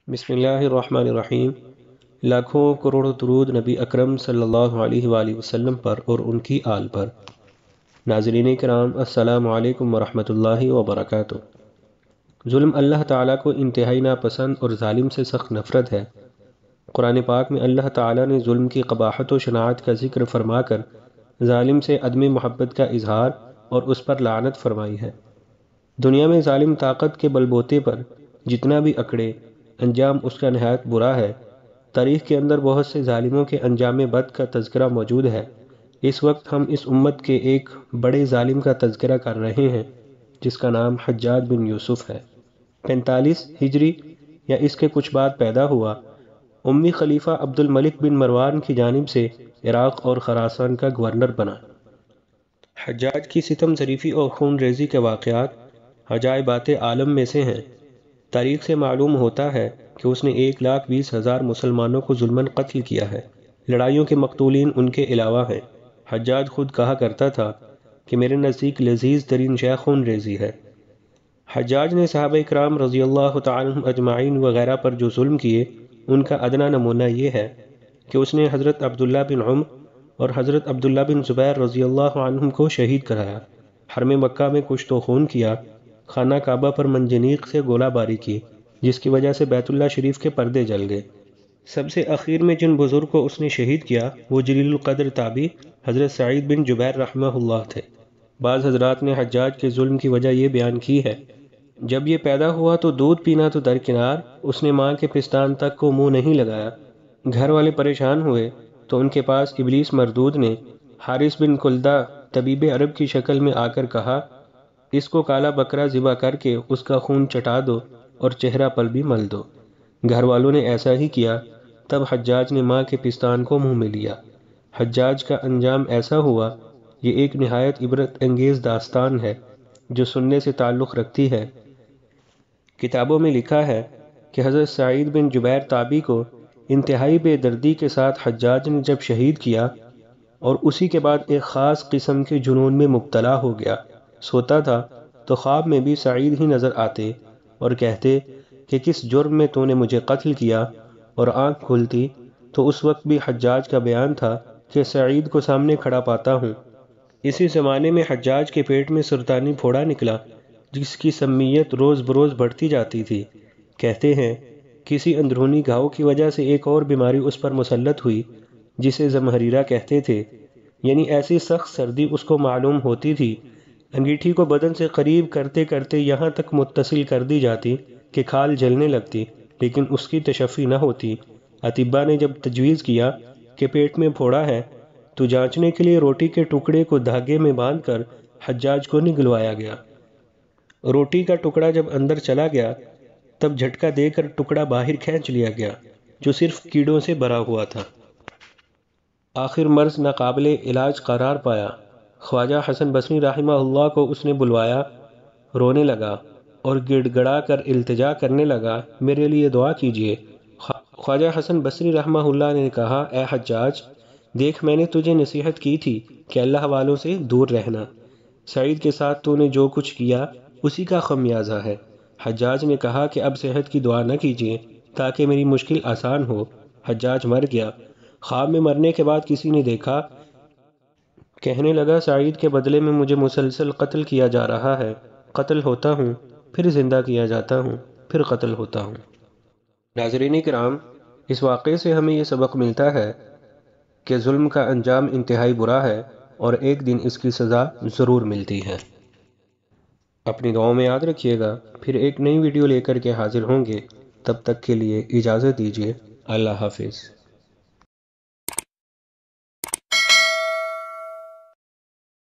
بسم اللہ الرحمن الرحیم۔ لاکھوں کروڑوں درود نبی اکرم صلی اللہ علیہ وآلہ وسلم پر اور ان کی آل پر۔ ناظرین کرام، السلام علیکم ورحمۃ اللہ وبرکاتہ۔ ظلم اللہ تعالیٰ کو انتہائی ناپسند اور ظالم سے سخت نفرت ہے۔ قرآن پاک میں اللہ تعالیٰ نے ظلم کی قباحت و شناعت کا ذکر فرما کر ظالم سے عدم محبت کا اظہار اور اس پر لعنت فرمائی ہے۔ دنیا میں ظالم طاقت کے بل بوتے پر جتنا بھی اکڑے، انجام اس کا نہایت برا ہے۔ تاریخ کے اندر بہت سے ظالموں کے انجام بد کا تذکرہ موجود ہے۔ اس وقت ہم اس امت کے ایک بڑے ظالم کا تذکرہ کر رہے ہیں جس کا نام حجاج بن یوسف ہے۔ 45 ہجری یا اس کے کچھ بعد پیدا ہوا۔ امی خلیفہ عبد الملک بن مروان کی جانب سے عراق اور خراسان کا گورنر بنا۔ حجاج کی ستم ظریفی اور خون ریزی کے واقعات عجائبات عالم میں سے ہیں۔ تاریخ سے معلوم ہوتا ہے کہ اس نے 1,20,000 مسلمانوں کو ظلماً قتل کیا ہے۔ لڑائیوں کے مقتولین ان کے علاوہ ہیں۔ حجاج خود کہا کرتا تھا کہ میرے نزدیک لذیذ ترین شے خون ریزی ہے۔ حجاج نے صحابہ اکرام رضی اللہ تعالی عنہم اجمعین وغیرہ پر جو ظلم کیے، ان کا ادنیٰ نمونہ یہ ہے کہ اس نے حضرت عبداللہ بن عمر اور حضرت عبداللہ بن زبیر رضی اللہ عنہم کو شہید کرایا، حرم مکہ میں کشت و خون کیا، خانہ کعبہ پر منجنیق سے گولہ باری کی جس کی وجہ سے بیت اللہ شریف کے پردے جل گئے۔ سب سے اخیر میں جن بزرگ کو اس نے شہید کیا وہ جلیل القدر تابعی حضرت سعید بن جبیر رحمہ اللہ تھے۔ بعض حضرات نے حجاج کے ظلم کی وجہ یہ بیان کی ہے، جب یہ پیدا ہوا تو دودھ پینا تو درکنار، اس نے ماں کے پستان تک کو منہ نہیں لگایا۔ گھر والے پریشان ہوئے تو ان کے پاس ابلیس مردود نے حارث بن کلدہ طبیب عرب کی شکل میں آ کر کہا، اس کو کالا بکرا ذبح کر کے اس کا خون چٹا دو اور چہرہ پر بھی مل دو۔ گھر والوں نے ایسا ہی کیا، تب حجاج نے ماں کے پستان کو منہ میں لیا۔ حجاج کا انجام ایسا ہوا، یہ ایک نہایت عبرت انگیز داستان ہے جو سننے سے تعلق رکھتی ہے۔ کتابوں میں لکھا ہے کہ حضرت سعید بن جبیر تابعی کو انتہائی بے دردی کے ساتھ حجاج نے جب شہید کیا اور اسی کے بعد ایک خاص قسم کے جنون میں مبتلا ہو گیا، سوتا تھا تو خواب میں بھی سعید ہی نظر آتے اور کہتے کہ کس جرم میں تو نے مجھے قتل کیا، اور آنکھ کھلتی تو اس وقت بھی حجاج کا بیان تھا کہ سعید کو سامنے کھڑا پاتا ہوں۔ اسی زمانے میں حجاج کے پیٹ میں سرطانی پھوڑا نکلا جس کی سمیت روز بروز بڑھتی جاتی تھی۔ کہتے ہیں کسی اندرونی گھاؤ کی وجہ سے ایک اور بیماری اس پر مسلط ہوئی جسے زمہریرہ کہتے تھے، یعنی ایسی سخت سردی اس کو معلوم ہوتی تھی، انگیٹھی کو بدن سے قریب کرتے کرتے یہاں تک متصل کر دی جاتی کہ کھال جلنے لگتی، لیکن اس کی تشفی نہ ہوتی۔ اطباء نے جب تجویز کیا کہ پیٹ میں پھوڑا ہے تو جانچنے کے لیے روٹی کے ٹکڑے کو دھاگے میں باندھ کر حجاج کو نگلوایا گیا۔ روٹی کا ٹکڑا جب اندر چلا گیا تب جھٹکا دے کر ٹکڑا باہر کھینچ لیا گیا جو صرف کیڑوں سے بھرا ہوا تھا۔ آخر مرض ناقابل علاج قرار پایا۔ خواجہ حسن بصری رحمہ اللہ کو اس نے بلوایا، رونے لگا اور گڑ گڑا کر التجا کرنے لگا، میرے لیے دعا کیجیے۔ خواجہ حسن بصری رحمہ اللہ نے کہا، اے حجاج، دیکھ میں نے تجھے نصیحت کی تھی کہ اللہ والوں سے دور رہنا، سعید کے ساتھ تو نے جو کچھ کیا اسی کا خمیازہ ہے۔ حجاج نے کہا کہ اب صحت کی دعا نہ کیجیے تاکہ میری مشکل آسان ہو۔ حجاج مر گیا۔ خواب میں مرنے کے بعد کسی نے دیکھا، کہنے لگا سعید کے بدلے میں مجھے مسلسل قتل کیا جا رہا ہے، قتل ہوتا ہوں پھر زندہ کیا جاتا ہوں پھر قتل ہوتا ہوں۔ ناظرین کرام، اس واقعے سے ہمیں یہ سبق ملتا ہے کہ ظلم کا انجام انتہائی برا ہے اور ایک دن اس کی سزا ضرور ملتی ہے۔ اپنی دعاؤں میں یاد رکھیے گا، پھر ایک نئی ویڈیو لے کر کے حاضر ہوں گے، تب تک کے لیے اجازت دیجیے۔ اللہ حافظ۔